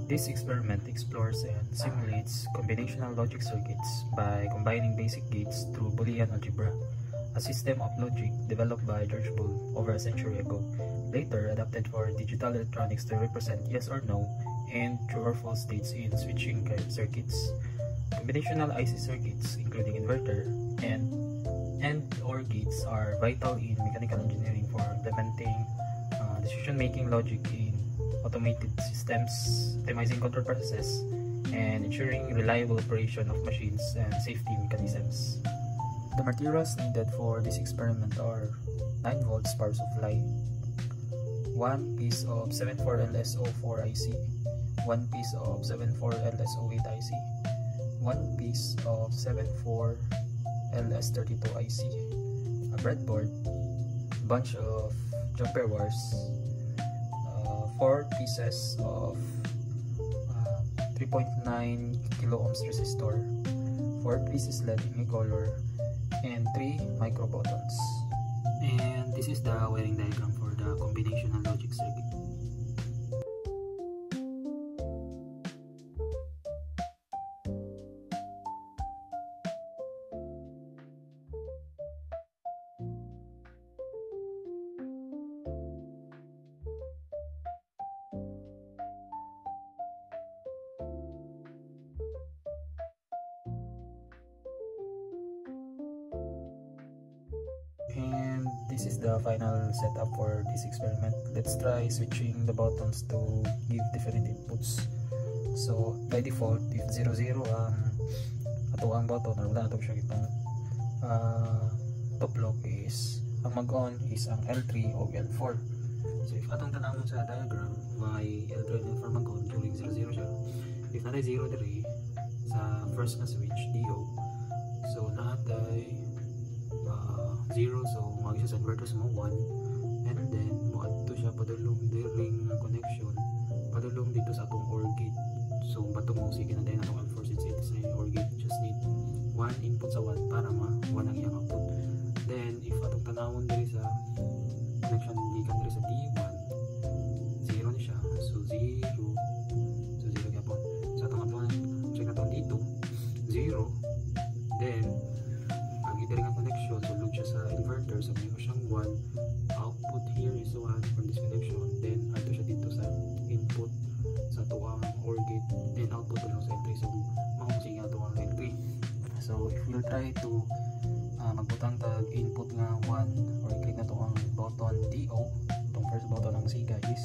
This experiment explores and simulates combinational logic circuits by combining basic gates through Boolean algebra, a system of logic developed by George Boole over a century ago, later adapted for digital electronics to represent yes or no and true or false states in switching circuits. Combinational IC circuits, including inverter and OR gates, are vital in mechanical engineering for implementing decision-making logic in automated systems, optimizing control processes, and ensuring reliable operation of machines and safety mechanisms. The materials needed for this experiment are 9 volts power supply, 1 piece of 74LSO4 IC, 1 piece of 74LSO8 IC, 1 piece of 74LS32 IC, a breadboard, bunch of jumper wires, 4 pieces of 3.9 kilo ohms resistor, 4 pieces LED color, and 3 micro buttons. And this is the wiring diagram for the combinational logic circuit. And this is the final setup for this experiment. Let's try switching the buttons to give different inputs. So by default, if 00 ang ato ang button or wala na siya itong top lock, is ang mag-on is ang L3 o L4. So if atong tanawon sa diagram, may L3 and L4 mag-on during 00 siya. If natay 0 diri sa first na switch DO, so natay 0, so mag isa sa inverter mo 1, and then mo adto siya padulong during connection padulong dito sa atong OR gate. So batong mo sige na tayo na itong L4 since it is a OR gate, just need 1 input sa 1 para ma 1 ang iyang output. Then if atong tanawon diri sa connection gikan diri sa D1, 0 ni siya, so 0 gyapon. Sa atong check naton dito 0, then diri nga connection, so load siya sa inverter, so may siyang 1, output here is 1 from this connection, then ato siya dito sa input sa tuwang OR gate, then output lang sa L3, so makusig nga tuwang L3. So if we'll try to magbutang tag input nga 1 or click na tuwang button DO, itong first button ng SIGA is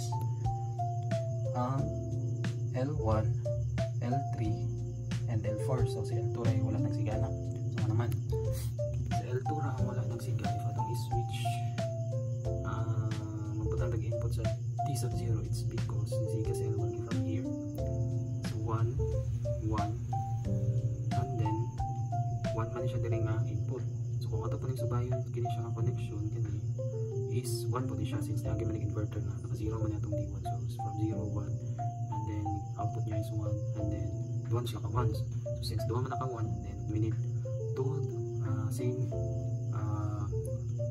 L1, L3, and L4. So si L2 ay wala nang sigana. So naman L2 ra ang wala nagsiga, if atong i-switch magbutang tag input sa T sub 0, it's because nisiga sa L1 from here. So 1, 1, and then 1 man siya diri nga input. So kung ato po ning subayon kini siya nga connection, kini is 1 po siya since nagay man inverter na naka 0 man atong D1, so from 0, 1, and then output niya is 1, and then 1 siya ka 1. So since 2 man naka 1, then we need 2 same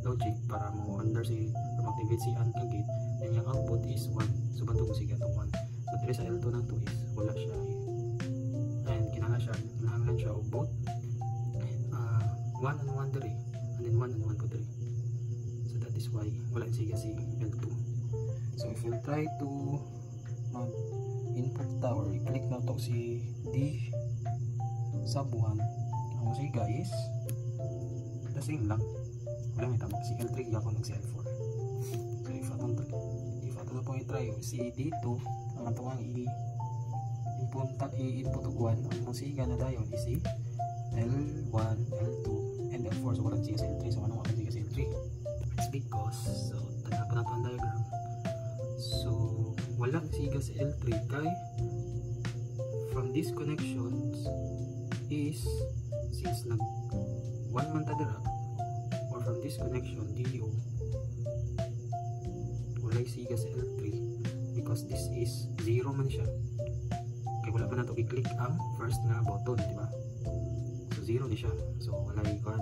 logic para mo under si activate si AND ka gate, then yung output is 1, so banto ko sige itong 1. But there sa L2 ng 2 is wala siya, and kinahanglan siya o both 1 and 1 diri, and then 1 and 1 po diri, so that is why wala siya si L2. So if you try to mag input tower, i-click na to si D sub 1, ang siga is the same lang, wala may tama si L3 yakon ng si L4. So if atong na po i-try si D2, ang atong i-input og 1, ang musiga na dayon is si L1, L2, and L4. So walang siga sa L3, so walang siga sa L3. It's because, so tanapan nato ang diagram, so walang siga sa L3 kay from these connections is since nag 1 man ta dira, or from this connection DO walay siga sa L3 because this is 0 man siya, kaya wala pa na to i-click ang first na button, diba? So 0 ni siya, so walay 1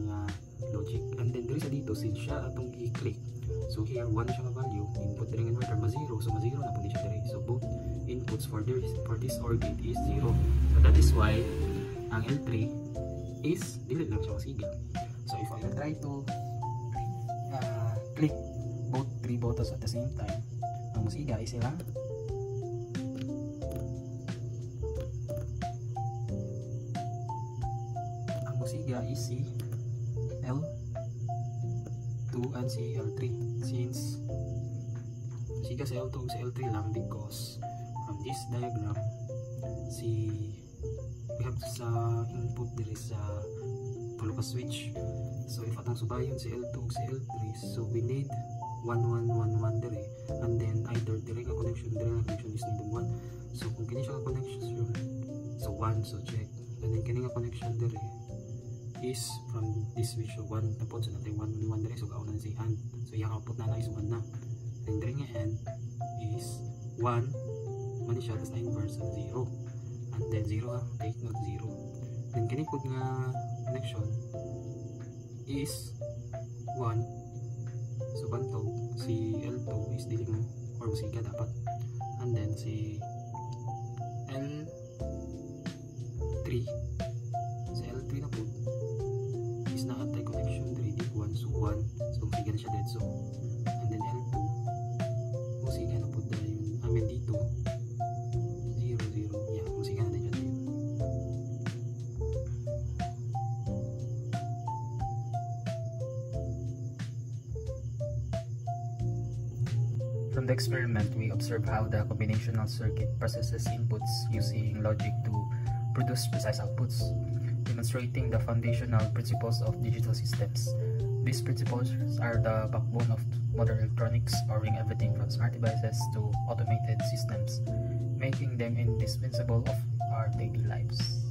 nga logic, and then diri sa dito since siya atong i-click, So here 1 na siya ka value, input diri ng inverter ma-0, so ma-0 na pud siya diri. So both inputs for this OR gate is 0. So that is why ang L3 is dili lang siya masiga. So if I will try to click both 3 buttons at the same time, ang masiga is ilang is si L2 and si L3, since masiga si L2 si L3 lang because from this diagram we have sa input there is tulo ka switch. So if atong subayon si L2 si L3, so we need 1 1 1 1 dire, and then either dire nga connection is needed 1. So kung kini siya ka connection, so 1, so check, and then kini nga connection dire is from this switch, so 1 tapos so natin 1 1 dire, so kaunan si AND, so yung output na is 1 na, then dire nga AND is 1 man siya, tapos na inverse sa 0, and then 0 take note 0, then kini pud nga connection is 1, so bantog si L2 is dili mo or musiga dapat, and then si L3 na po is na anti-connection 3D 1, so 1, so musiga na siya dead, so and then L2 musiga na po dahil amin dito 0 0, yeah, musiga na din siya dito. From the experiment, we observe how the combinational circuit processes inputs using logic to produce precise outputs, demonstrating the foundational principles of digital systems. These principles are the backbone of modern electronics, powering everything from smart devices to automated systems, making them indispensable of our daily lives.